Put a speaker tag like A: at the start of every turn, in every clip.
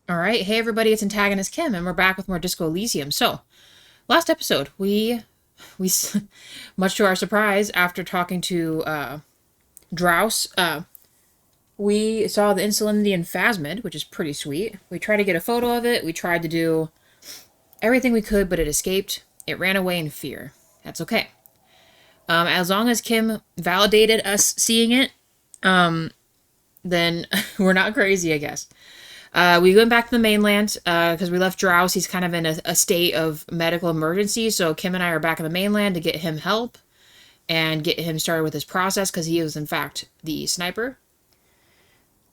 A: All right, hey everybody, it's Antagonist Kim, and we're back with more Disco Elysium. So, last episode, we, much to our surprise, after talking to Drouse, we saw the Insulindian Phasmid, which is pretty sweet. We tried to get a photo of it. We tried to do everything we could, but it escaped. It ran away in fear. That's okay. As long as Kim validated us seeing it, then we're not crazy, I guess. We went back to the mainland because we left Drouse. He's kind of in a state of medical emergency. So Kim and I are back on the mainland to get him help and get him started with his process because he was, in fact, the sniper.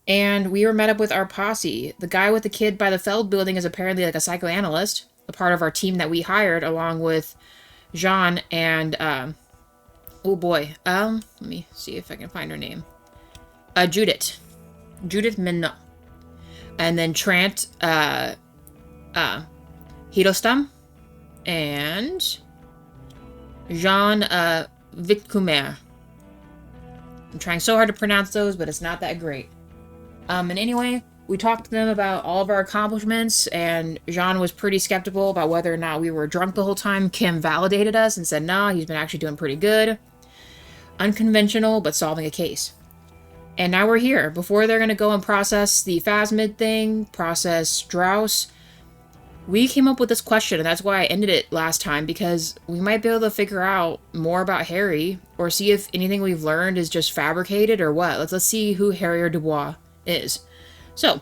A: And we were met up with our posse. The guy with the kid by the Feld building is apparently like a psychoanalyst, a part of our team that we hired along with Jean and, oh boy, let me see if I can find her name. Judith. Judith Minot. And then Trant, Hirostam, and Jean, Viccumer. I'm trying so hard to pronounce those, but it's not that great. And anyway, we talked to them about all of our accomplishments, and Jean was pretty skeptical about whether or not we were drunk the whole time. Kim validated us and said, nah, he's been actually doing pretty good. Unconventional, but solving a case. And now we're here. Before they're going to go and process the Phasmid thing, process Drouse, we came up with this question, and that's why I ended it last time, because we might be able to figure out more about Harry, or see if anything we've learned is just fabricated or what. Let's see who Harrier Dubois is. So,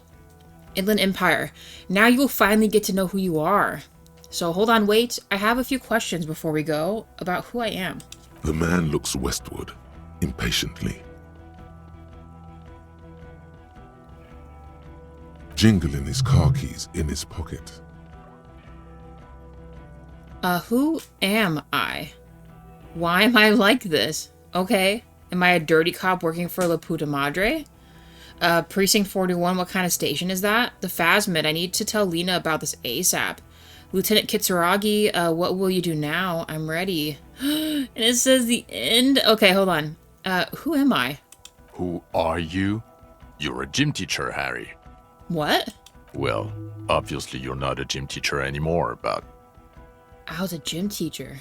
A: Inland Empire. Now you will finally get to know who you are. So hold on, wait. I have a few questions before we go about who I am.
B: The man looks westward, impatiently. Jingling his car keys in his pocket.
A: Who am I? Why am I like this? Okay. Am I a dirty cop working for La Puta Madre? Precinct 41, what kind of station is that? The Phasmid, I need to tell Lena about this ASAP. Lieutenant Kitsuragi, what will you do now? I'm ready. And it says the end. Okay, hold on. Who am I?
C: Who are you? You're a gym teacher, Harry.
A: What?
C: Well, obviously you're not a gym teacher anymore, but...
A: I was a gym teacher.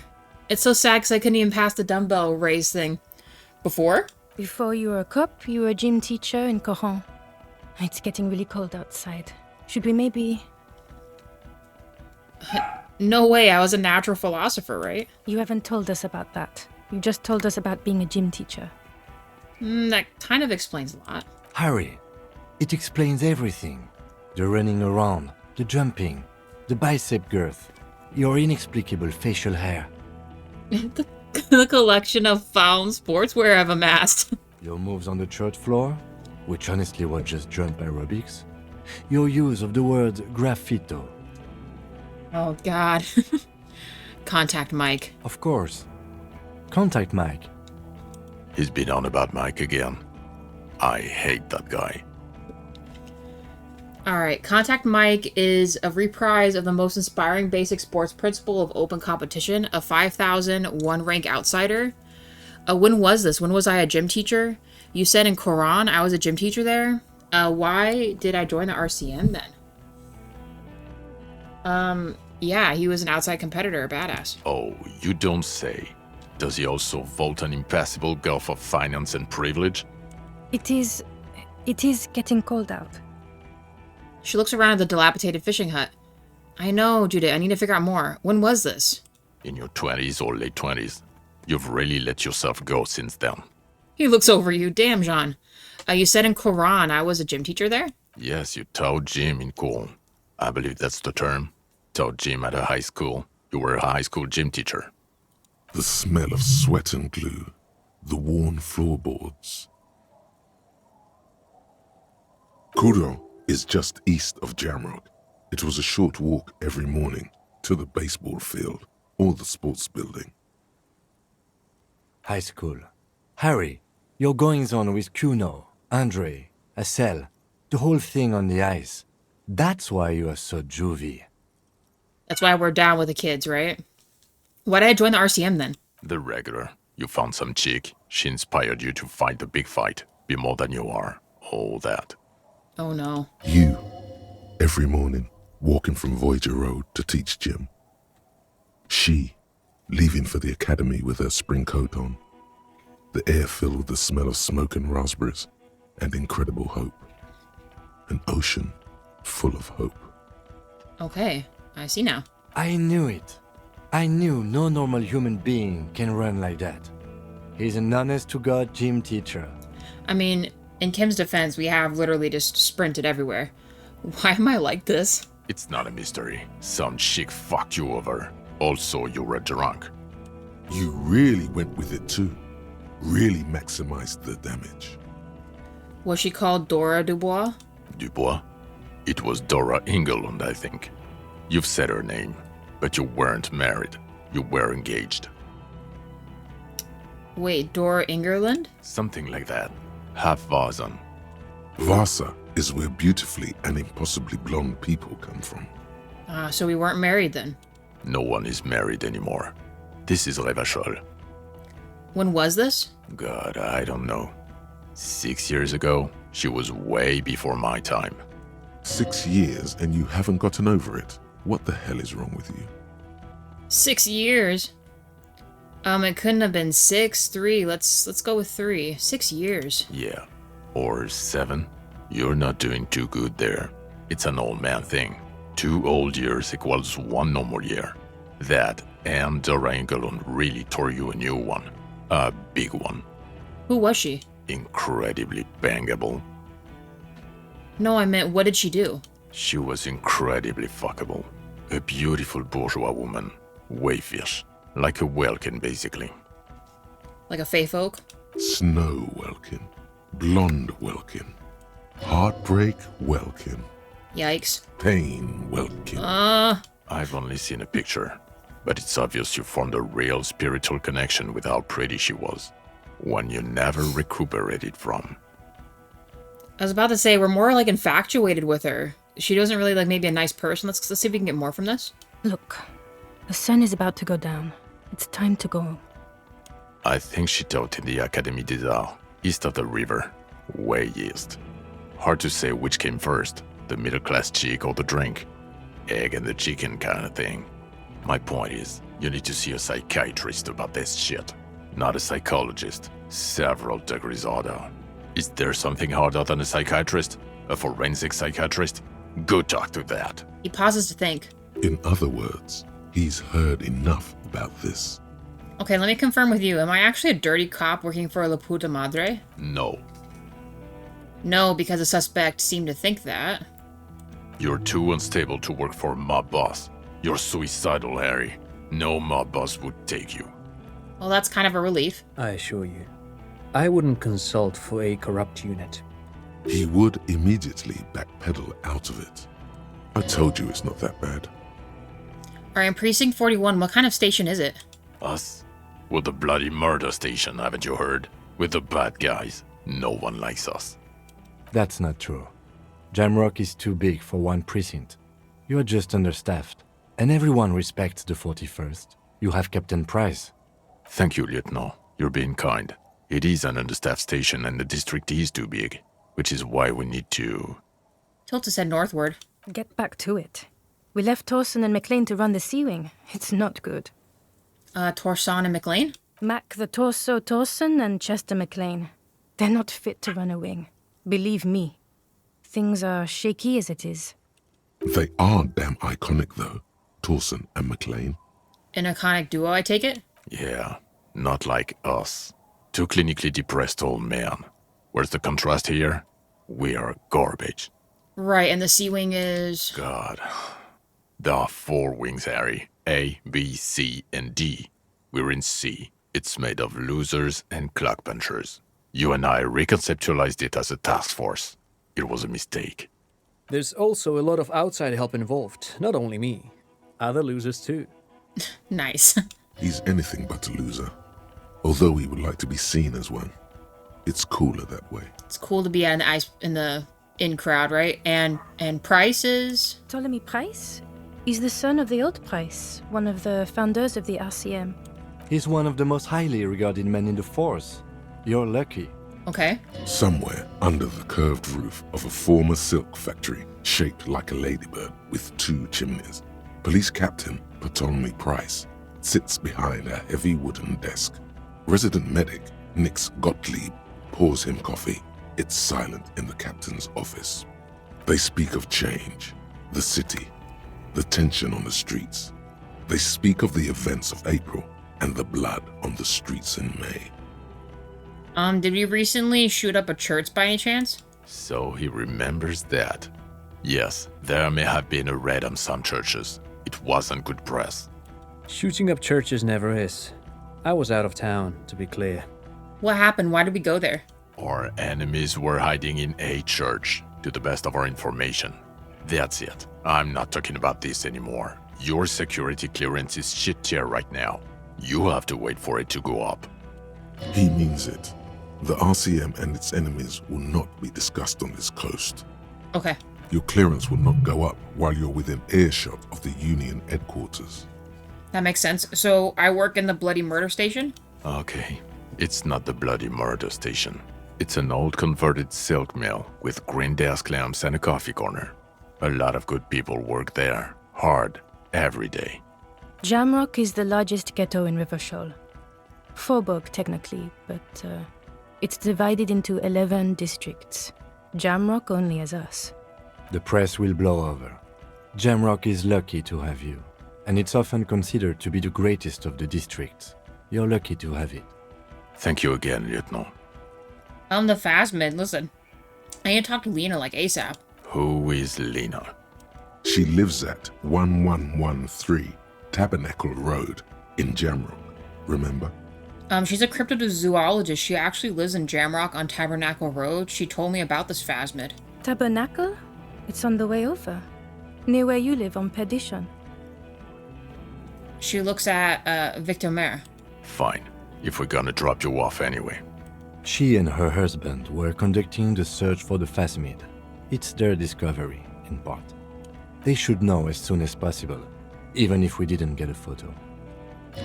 A: It's so sad because I couldn't even pass the dumbbell raise thing. Before?
D: Before you were a cop, you were a gym teacher in Coron. It's getting really cold outside. Should we maybe...
A: No way, I was a natural philosopher, right?
D: You haven't told us about that. You just told us about being a gym teacher.
A: That kind of explains a lot.
E: Harry, it explains everything. The running around, the jumping, the bicep girth, your inexplicable facial hair.
A: The collection of foul sportswear I've amassed.
E: Your moves on the church floor, which honestly was just jump aerobics. Your use of the word graffito.
A: Oh, God. Contact Mike.
E: Of course. Contact Mike.
C: He's been on about Mike again. I hate that guy.
A: Alright, Contact Mike is a reprise of the most inspiring basic sports principle of open competition, a 5,000 one-rank outsider. When was this? When was I a gym teacher? You said in Quran I was a gym teacher there? Why did I join the RCM then? Yeah, he was an outside competitor, a badass.
C: Oh, you don't say. Does he also vault an impassable gulf of finance and privilege?
D: It is getting cold out.
A: She looks around at the dilapidated fishing hut. I know, Judith, I need to figure out more. When was this?
C: In your 20s or late 20s. You've really let yourself go since then.
A: He looks over you. Damn, Jean. You said in Quran I was a gym teacher there?
C: Yes, you taught gym in Cool. I believe that's the term. Taught gym at a high school. You were a high school gym teacher.
B: The smell of sweat and glue. The worn floorboards. Kuro is just east of Jamrock. It was a short walk every morning to the baseball field or the sports building.
E: High school. Harry, your goings-on with Kuno, Andre, Assel, the whole thing on the ice. That's why you are so juvie.
A: That's why we're down with the kids, right? Why did I join the RCM then?
C: The regular. You found some chick. She inspired you to fight the big fight. Be more than you are. All that.
A: Oh no.
B: You every morning, walking from Voyager Road to teach gym. She, leaving for the academy with her spring coat on, the air filled with the smell of smoke and raspberries and incredible hope. An ocean full of hope.
A: Okay, I see now.
E: I knew it. I knew no normal human being can run like that. He's an honest-to-God gym teacher.
A: I mean, in Kim's defense, we have literally just sprinted everywhere. Why am I like this?
C: It's not a mystery. Some chick fucked you over. Also, you were drunk.
B: You really went with it too. Really maximized the damage.
A: Was she called Dora Dubois?
C: Dubois? It was Dora Engelund, I think. You've said her name, but you weren't married. You were engaged.
A: Wait, Dora Ingerland?
C: Something like that. Half Vazan.
B: Vasa is where beautifully and impossibly blonde people come from.
A: So we weren't married then.
C: No one is married anymore. This is Revachol.
A: When was this?
C: God, I don't know. 6 years ago? She was way before my time.
B: 6 years and you haven't gotten over it. What the hell is wrong with you?
A: 6 years? It couldn't have been 6, 3. Let's go with 3. 6 years.
C: Yeah. Or 7. You're not doing too good there. It's an old man thing. 2 old years equals 1 normal year. That and Dora Engelund really tore you a new one. A big one.
A: Who was she?
C: Incredibly bangable.
A: No, I meant, what did she do?
C: She was incredibly fuckable. A beautiful bourgeois woman. Wayfish. Like a Welkin, basically.
A: Like a Fey folk?
B: Snow Welkin. Blonde Welkin. Heartbreak Welkin.
A: Yikes.
B: Pain Welkin.
C: I've only seen a picture, but it's obvious you formed a real spiritual connection with how pretty she was. One you never recuperated from.
A: I was about to say, we're more like infatuated with her. She doesn't really like maybe a nice person. Let's see if we can get more from this.
D: Look, the sun is about to go down. It's time to go.
C: I think she taught in the Académie des Arts, east of the river. Way east. Hard to say which came first, the middle-class chick or the drink. Egg and the chicken kind of thing. My point is, you need to see a psychiatrist about this shit. Not a psychologist. Several degrees harder. Is there something harder than a psychiatrist? A forensic psychiatrist? Go talk to that.
A: He pauses to think.
B: In other words, he's heard enough about this.
A: Okay, let me confirm with you. Am I actually a dirty cop working for La Puta Madre?
C: No.
A: No, because the suspect seemed to think that.
C: You're too unstable to work for a mob boss. You're suicidal, Harry. No mob boss would take you.
A: Well, that's kind of a relief.
F: I assure you, I wouldn't consult for a corrupt unit.
B: He would immediately backpedal out of it. I told you it's not that bad.
A: Alright, in Precinct 41, what kind of station is it?
C: Us? We're the bloody murder station, haven't you heard? We're the bad guys. No one likes us.
E: That's not true. Jamrock is too big for one precinct. You're just understaffed. And everyone respects the 41st. You have Captain Price.
C: Thank you, Lieutenant. You're being kind. It is an understaffed station and the district is too big, which is why we need to...
A: Tilta said northward.
D: Get back to it. We left Torson and McLean to run the Sea Wing. It's not good.
A: Torson and McLean?
D: Mac the Torso Torson and Chester McLean. They're not fit to run a wing. Believe me. Things are shaky as it is.
B: They are damn iconic though, Torson and McLean.
A: An iconic duo, I take it?
C: Yeah, not like us. Two clinically depressed old men. Where's the contrast here? We are garbage.
A: Right, and the Sea Wing is...
C: God. There are 4 wings, Harry. A, B, C, and D. We're in C. It's made of losers and clock punchers. You and I reconceptualized it as a task force. It was a mistake.
F: There's also a lot of outside help involved, not only me. Other losers too.
A: Nice.
B: He's anything but a loser. Although he would like to be seen as one. It's cooler that way.
A: It's cool to be in the in crowd, right? And Price is...
D: Ptolemy Price? He's the son of the old Price, one of the founders of the RCM.
E: He's one of the most highly regarded men in the force. You're lucky.
A: Okay.
B: Somewhere under the curved roof of a former silk factory shaped like a ladybird with 2 chimneys, Police Captain Ptolemy Price sits behind a heavy wooden desk. Resident medic Nix Gottlieb pours him coffee. It's silent in the captain's office. They speak of change, the city, the tension on the streets. They speak of the events of April and the blood on the streets in May.
A: Did we recently shoot up a church by any chance?
C: So he remembers that. Yes, there may have been a raid on some churches. It wasn't good press.
F: Shooting up churches never is. I was out of town, to be clear.
A: What happened? Why did we go there?
C: Our enemies were hiding in a church, to the best of our information. That's it. I'm not talking about this anymore. Your security clearance is shit tier right now. You have to wait for it to go up.
B: He means it. The RCM and its enemies will not be discussed on this coast.
A: Okay.
B: Your clearance will not go up while you're within earshot of the Union headquarters.
A: That makes sense. So I work in the bloody murder station?
C: Okay, it's not the bloody murder station. It's an old converted silk mill with green desk lamps and a coffee corner. A lot of good people work there, hard, every day.
D: Jamrock is the largest ghetto in Rivershoal. Faubourg, technically, but it's divided into 11 districts. Jamrock only has us.
E: The press will blow over. Jamrock is lucky to have you, and it's often considered to be the greatest of the districts. You're lucky to have it.
C: Thank you again, Lieutenant.
A: I'm the Phasmid. Listen, I need to talk to Lena like ASAP.
C: Who is Lena?
B: She lives at 1113 Tabernacle Road in Jamrock, remember?
A: She's a cryptozoologist. She actually lives in Jamrock on Tabernacle Road. She told me about this Phasmid.
D: Tabernacle? It's on the way over. Near where you live on Perdition.
A: She looks at Victor Mer.
C: Fine, if we're gonna drop you off anyway.
E: She and her husband were conducting the search for the Phasmid. It's their discovery, in part. They should know as soon as possible, even if we didn't get a photo.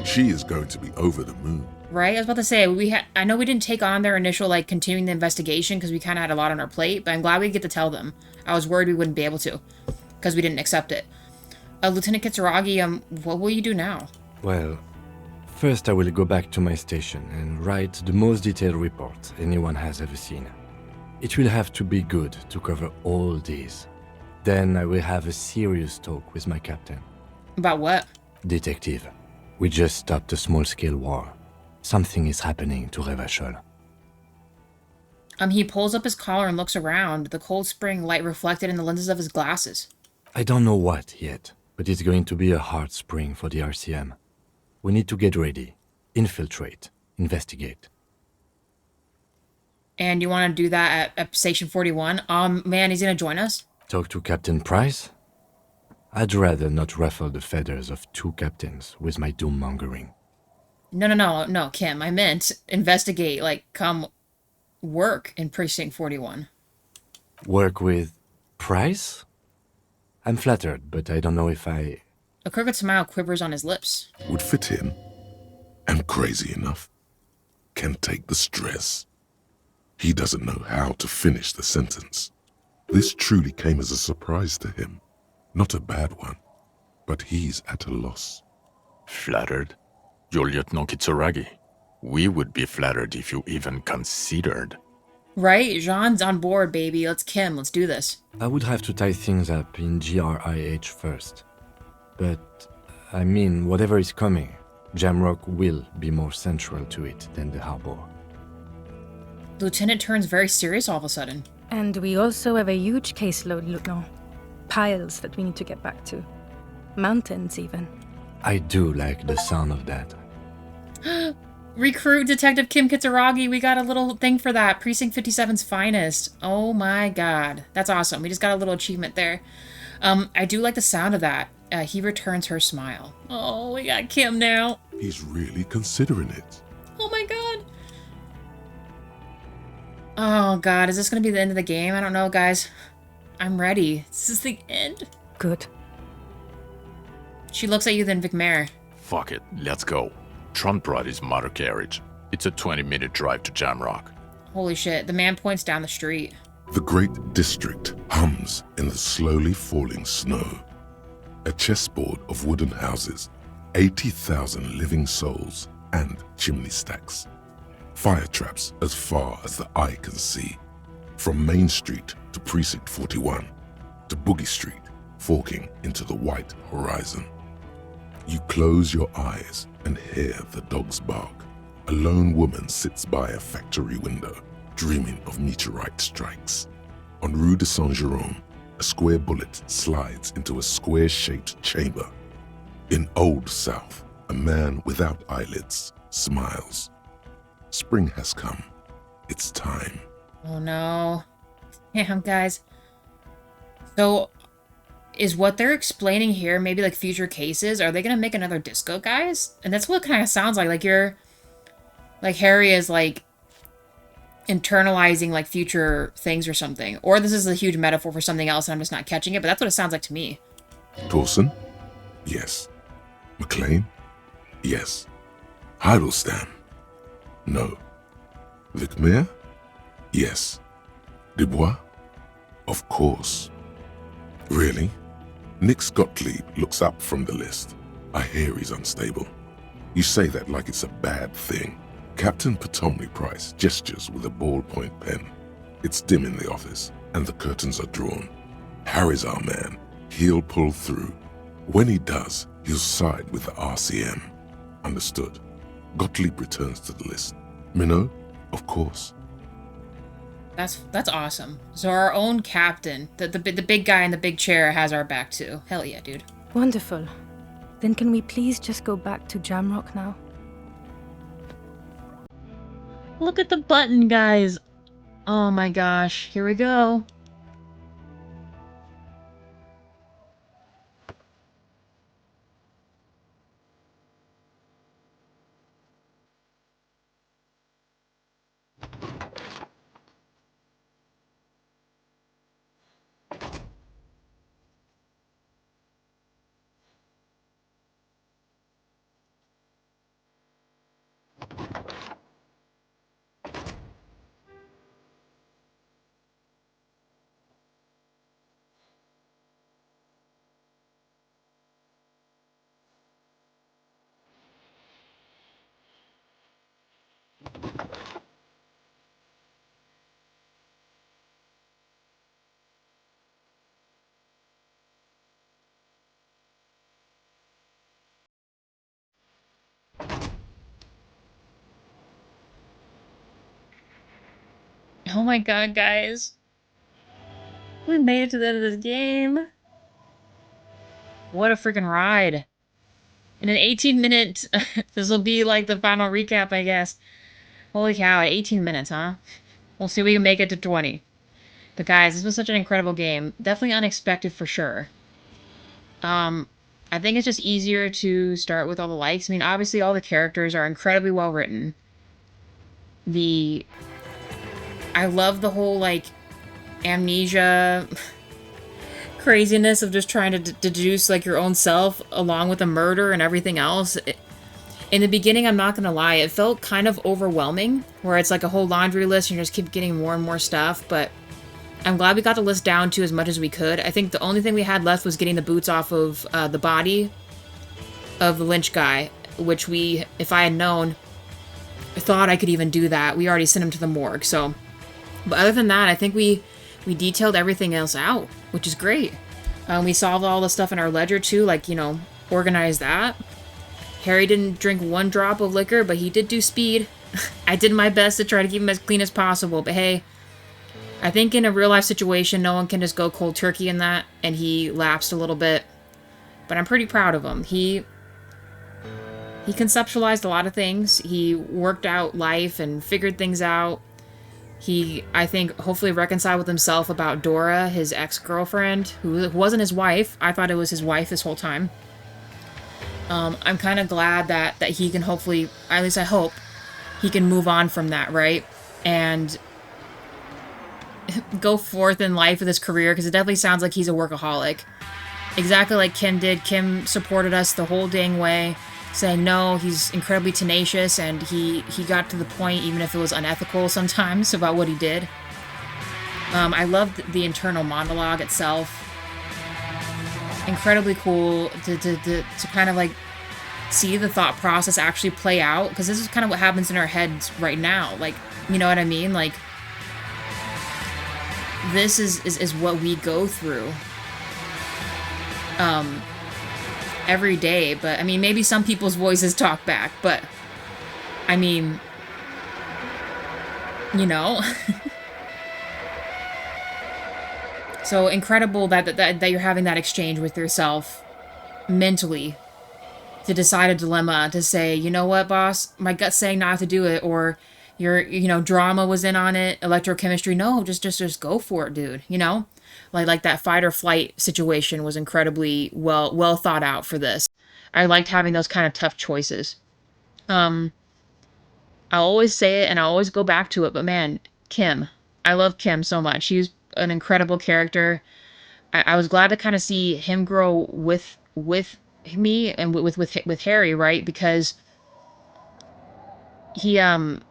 B: She is going to be over the moon.
A: Right? I was about to say, I know we didn't take on their initial, continuing the investigation because we kind of had a lot on our plate, but I'm glad we get to tell them. I was worried we wouldn't be able to because we didn't accept it. Lieutenant Kitsuragi, what will you do now?
E: Well, first I will go back to my station and write the most detailed report anyone has ever seen. It will have to be good to cover all these. Then I will have a serious talk with my captain.
A: About what?
E: Detective, we just stopped a small-scale war. Something is happening to Revachol.
A: He pulls up his collar and looks around, the cold spring light reflected in the lenses of his glasses.
E: I don't know what yet, but it's going to be a hard spring for the RCM. We need to get ready, infiltrate, investigate.
A: And you want to do that at Station 41? Man, he's going to join us?
E: Talk to Captain Price? I'd rather not ruffle the feathers of 2 captains with my doom-mongering.
A: No, Kim. I meant investigate, come work in Precinct 41.
E: Work with Price? I'm flattered, but I don't know if I...
A: A crooked smile quivers on his lips.
B: Would fit in. And crazy enough. Can take the stress. He doesn't know how to finish the sentence. This truly came as a surprise to him. Not a bad one, but he's at a loss.
C: Flattered? You're Lieutenant Kitsuragi. We would be flattered if you even considered.
A: Right? Jean's on board, baby. Let's do this.
E: I would have to tie things up in GRIH first. But, I mean, whatever is coming, Jamrock will be more central to it than the harbor.
A: Lieutenant turns very serious all of a sudden.
D: And we also have a huge caseload, Lieutenant. Piles that we need to get back to. Mountains, even.
E: I do like the sound of that.
A: Recruit Detective Kim Kitsuragi. We got a little thing for that. Precinct 57's finest. Oh my god. That's awesome. We just got a little achievement there. I do like the sound of that. He returns her smile. Oh, we got Kim now.
B: He's really considering it.
A: Oh my god. Oh god, is this gonna be the end of the game? I don't know, guys. I'm ready. This is the end.
D: Good.
A: She looks at you, then Vicmer.
C: Fuck it, let's go. Trump brought his motor carriage. It's a 20-minute drive to Jamrock.
A: Holy shit, the man points down the street.
B: The great district hums in the slowly falling snow. A chessboard of wooden houses, 80,000 living souls, and chimney stacks. Fire traps as far as the eye can see. From Main Street to Precinct 41, to Boogie Street, forking into the white horizon. You close your eyes and hear the dogs bark. A lone woman sits by a factory window, dreaming of meteorite strikes. On Rue de Saint-Jérôme, a square bullet slides into a square-shaped chamber. In Old South, a man without eyelids smiles. Spring has come. It's time.
A: Oh no. Damn, guys. So, is what they're explaining here maybe like future cases? Are they gonna make another disco, guys? And that's what it kind of sounds like. Like you're... Like Harry is like internalizing like future things or something. Or this is a huge metaphor for something else and I'm just not catching it, but that's what it sounds like to me.
B: Dawson? Yes. McLean? Yes. Heidelstein? No. Vicmere? Yes. Dubois? Of course. Really? Nix Gottlieb looks up from the list. I hear he's unstable. You say that like it's a bad thing. Captain Ptolemy Price gestures with a ballpoint pen. It's dim in the office, and the curtains are drawn. Harry's our man. He'll pull through. When he does, he'll side with the RCM. Understood. Gottlieb returns to the list. Minot? Of course.
A: That's awesome. So our own captain, the big guy in the big chair has our back too. Hell yeah, dude.
D: Wonderful. Then can we please just go back to Jamrock now?
A: Look at the button, guys. Oh my gosh. Here we go. Oh my god, guys. We made it to the end of this game. What a freaking ride. In an 18-minute... this will be like the final recap, I guess. Holy cow, 18 minutes, huh? We'll see if we can make it to 20. But guys, this was such an incredible game. Definitely unexpected for sure. I think it's just easier to start with all the likes. I mean, obviously all the characters are incredibly well written. I love the whole, like, amnesia craziness of just trying to deduce, like, your own self along with the murder and everything else. In the beginning, I'm not gonna lie, it felt kind of overwhelming, where it's like a whole laundry list and you just keep getting more and more stuff, but I'm glad we got the list down to as much as we could. I think the only thing we had left was getting the boots off of the body of the Lynch guy, which if I had known, thought I could even do that. We already sent him to the morgue, so... But other than that, I think we detailed everything else out, which is great. We solved all the stuff in our ledger too, like, you know, organized that. Harry didn't drink one drop of liquor, but he did do speed. I did my best to try to keep him as clean as possible, but hey, I think in a real life situation, no one can just go cold turkey in that, and he lapsed a little bit. But I'm pretty proud of him. He conceptualized a lot of things. He worked out life and figured things out. He, I think, hopefully reconciled with himself about Dora, his ex-girlfriend, who wasn't his wife. I thought it was his wife this whole time. I'm kind of glad that he can hopefully, at least I hope, he can move on from that, right? And go forth in life with his career, because it definitely sounds like he's a workaholic. Exactly like Kim did. Kim supported us the whole dang way. saying no. He's incredibly tenacious, and he got to the point, even if it was unethical sometimes, about what he did. I loved the internal monologue itself. Incredibly cool to kind of like see the thought process actually play out, because this is kind of what happens in our heads right now. Like, you know what I mean? Like, this is what we go through every day. But I mean, maybe some people's voices talk back, but I mean, you know. So incredible that you're having that exchange with yourself mentally to decide a dilemma, to say, you know what, boss, my gut's saying not to do it, or drama was in on it, electrochemistry. No, just go for it, dude. You know, like that fight or flight situation was incredibly well thought out for this. I liked having those kind of tough choices. I always say it and I always go back to it, but man, Kim, I love Kim so much. She's an incredible character. I was glad to kind of see him grow with me and with Harry, right? Because he in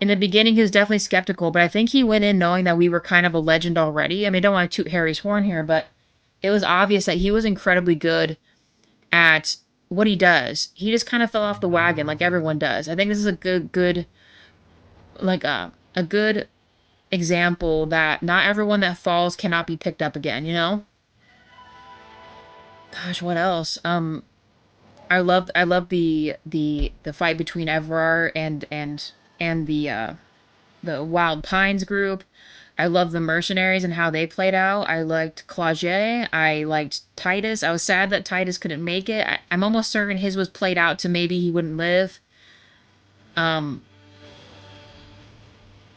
A: the beginning he was definitely skeptical, but I think he went in knowing that we were kind of a legend already. I mean, I don't want to toot Harry's horn here, but it was obvious that he was incredibly good at what he does. He just kind of fell off the wagon like everyone does. I think this is a good like a good example that not everyone that falls cannot be picked up again, you know? Gosh, what else? I love the fight between Everard and the Wild Pines group. I love the mercenaries and how they played out. I liked Claude. I liked Titus. I was sad that Titus couldn't make it. I'm almost certain his was played out to maybe he wouldn't live.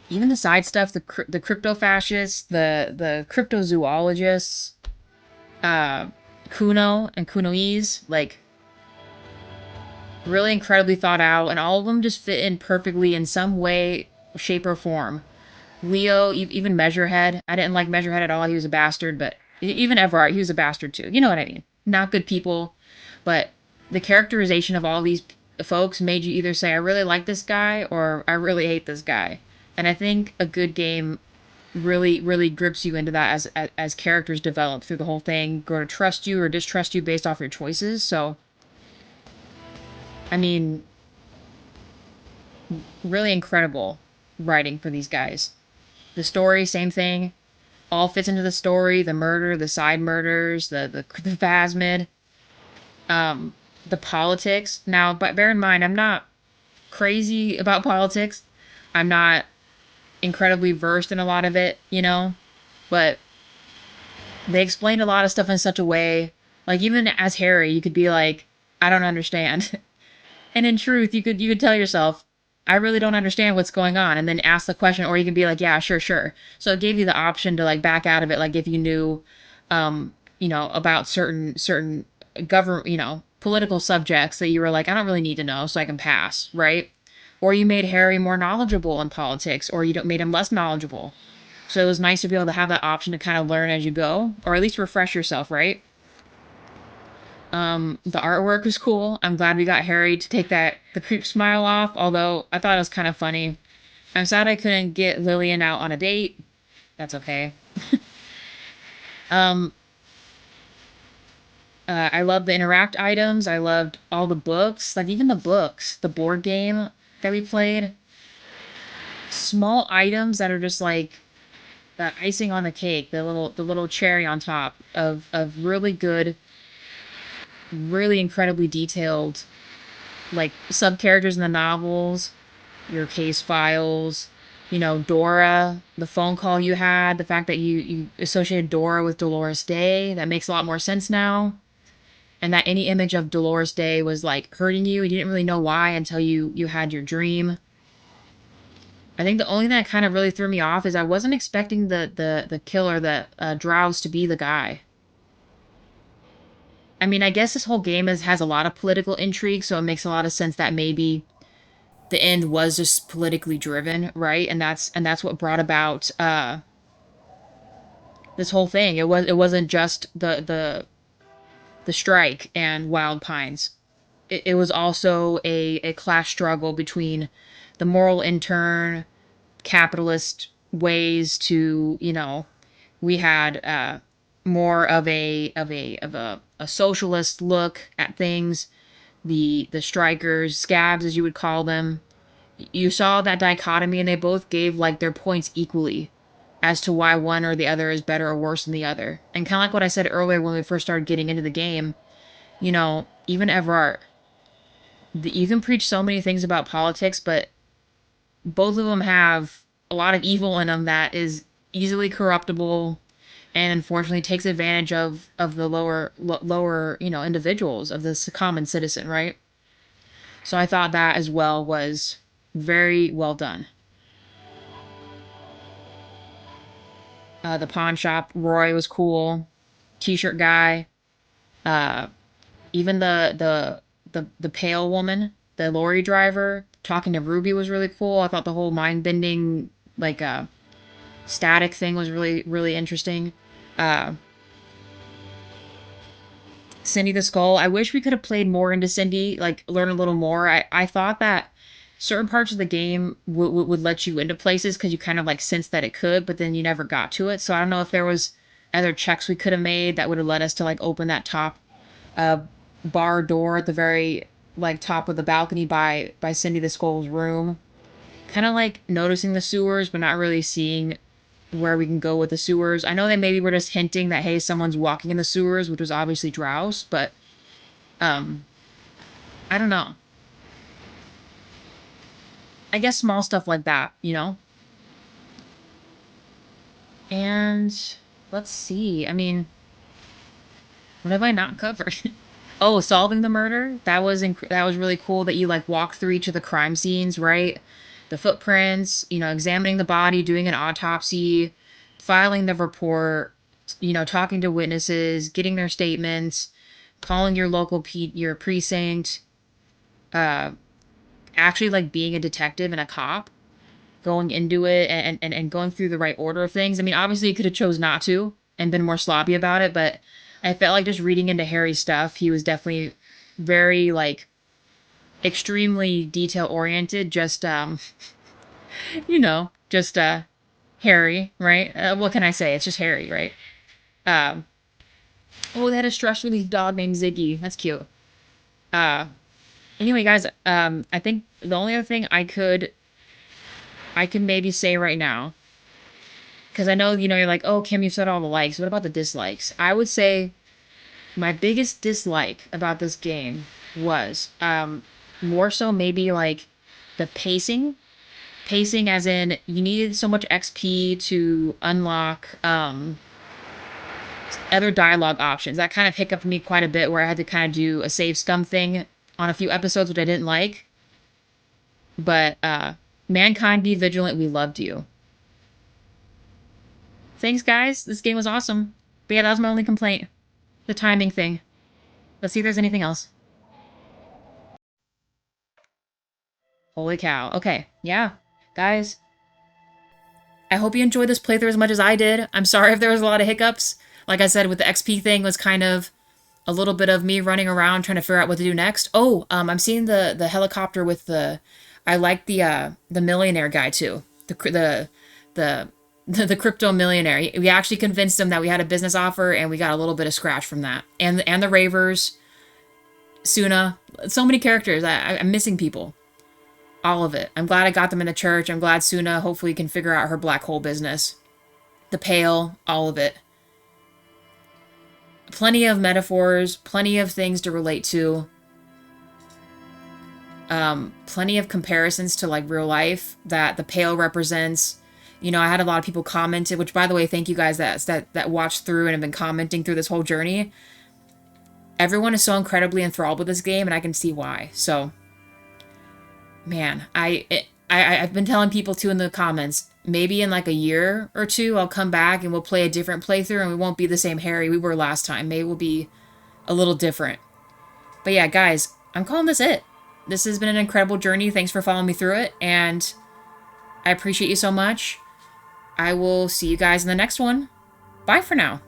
A: Even the side stuff, the crypto fascists, the cryptozoologists, Kuno and Kunoise, like, really incredibly thought out, and all of them just fit in perfectly in some way, shape, or form. Leo, even Measurehead. I didn't like Measurehead at all. He was a bastard, but even Everard, he was a bastard too. You know what I mean? Not good people, but the characterization of all these folks made you either say, I really like this guy, or I really hate this guy. And I think a good game really grips you into that as characters develop through the whole thing, grow to trust you or distrust you based off your choices. So, I mean, really incredible writing for these guys. The story, same thing. All fits into the story. The murder, the side murders, the Phasmid, the politics. Now, but bear in mind, I'm not crazy about politics. I'm not incredibly versed in a lot of it, you know? But they explained a lot of stuff in such a way, like, even as Harry, you could be like, I don't understand. And in truth, you could tell yourself, I really don't understand what's going on, and then ask the question, or you can be like, yeah, sure. So it gave you the option to like back out of it, like if you knew, about certain government, political subjects that you were like, I don't really need to know, so I can pass, right? Or you made Harry more knowledgeable in politics, or you made him less knowledgeable. So it was nice to be able to have that option to kind of learn as you go, or at least refresh yourself, right? The artwork was cool. I'm glad we got Harry to take the creep smile off, although I thought it was kind of funny. I'm sad I couldn't get Lillian out on a date. That's okay. Um, I loved the interact items. I loved all the books, like even the books, the board game that we played. Small items that are just like the icing on the cake, the little cherry on top of really good, really incredibly detailed like sub characters in the novels, your case files, Dora, the phone call you had, the fact that you associated Dora with Dolores Day, that makes a lot more sense now. And that any image of Dolores Day was like hurting you. You didn't really know why until you had your dream. I think the only thing that kind of really threw me off is I wasn't expecting the killer, that Drowse, to be the guy. I mean, I guess this whole game has a lot of political intrigue, so it makes a lot of sense that maybe the end was just politically driven, right? And that's what brought about this whole thing. It wasn't just the the strike and Wild Pines. It was also a class struggle between the moral intern, capitalist ways to, we had more of a socialist look at things. The strikers, scabs as you would call them. You saw that dichotomy, and they both gave like their points equally as to why one or the other is better or worse than the other. And kind of like what I said earlier when we first started getting into the game, even Everard, you can preach so many things about politics, but both of them have a lot of evil in them that is easily corruptible and unfortunately takes advantage of the lower individuals of this common citizen, right? So I thought that as well was very well done. The pawn shop, Roy was cool. T-shirt guy. Uh, Even the pale woman, the lorry driver, talking to Ruby was really cool. I thought the whole mind bending static thing was really, really interesting. Uh, Cindy the Skull. I wish we could have played more into Cindy, like learn a little more. I thought that certain parts of the game would let you into places because you kind of like sensed that it could, but then you never got to it. So I don't know if there was other checks we could have made that would have led us to like open that top bar door at the very like top of the balcony by Cindy the Skull's room. Kind of like noticing the sewers, but not really seeing where we can go with the sewers. I know they maybe were just hinting that hey, someone's walking in the sewers, which was obviously Drows, but I don't know. I guess small stuff like that, And let's see. I mean, what have I not covered? Oh, solving the murder. That was really cool that you like walk through each of the crime scenes, right? The footprints, examining the body, doing an autopsy, filing the report, talking to witnesses, getting their statements, calling your your precinct, uh, actually like being a detective and a cop, going into it and going through the right order of things. I mean, obviously you could have chose not to and been more sloppy about it, but I felt like just reading into Harry's stuff, he was definitely very like extremely detail oriented, just just Harry, right? What can I say? It's just Harry, right? Um oh, they had a stress relief dog named Ziggy. That's cute. Uh anyway, guys, I think the only other thing I can maybe say right now, because I know, you're like, oh, Kim, you said all the likes. What about the dislikes? I would say my biggest dislike about this game was more so maybe like the pacing. Pacing as in you needed so much XP to unlock other dialogue options. That kind of hiccuped me quite a bit where I had to kind of do a save scum thing on a few episodes, which I didn't like. But Mankind Be Vigilant, we loved you. Thanks, guys. This game was awesome. But yeah, that was my only complaint. The timing thing. Let's see if there's anything else. Holy cow. Okay, yeah. Guys, I hope you enjoyed this playthrough as much as I did. I'm sorry if there was a lot of hiccups. Like I said, with the XP thing was kind of a little bit of me running around trying to figure out what to do next. Oh, I'm seeing the helicopter with the... I like the millionaire guy too. The crypto millionaire. We actually convinced him that we had a business offer, and we got a little bit of scratch from that. And the Ravers, Suna, so many characters. I'm missing people. All of it. I'm glad I got them in the church. I'm glad Suna hopefully can figure out her black hole business. The Pale, all of it. Plenty of metaphors, plenty of things to relate to. Plenty of comparisons to like real life that the Pale represents. I had a lot of people commented, which by the way, thank you guys that watched through and have been commenting through this whole journey. Everyone is so incredibly enthralled with this game, and I can see why. So, man, I've been telling people too in the comments, maybe in like a year or two, I'll come back and we'll play a different playthrough, and we won't be the same Harry we were last time. Maybe we'll be a little different. But yeah, guys, I'm calling this it. This has been an incredible journey. Thanks for following me through it, and I appreciate you so much. I will see you guys in the next one. Bye for now.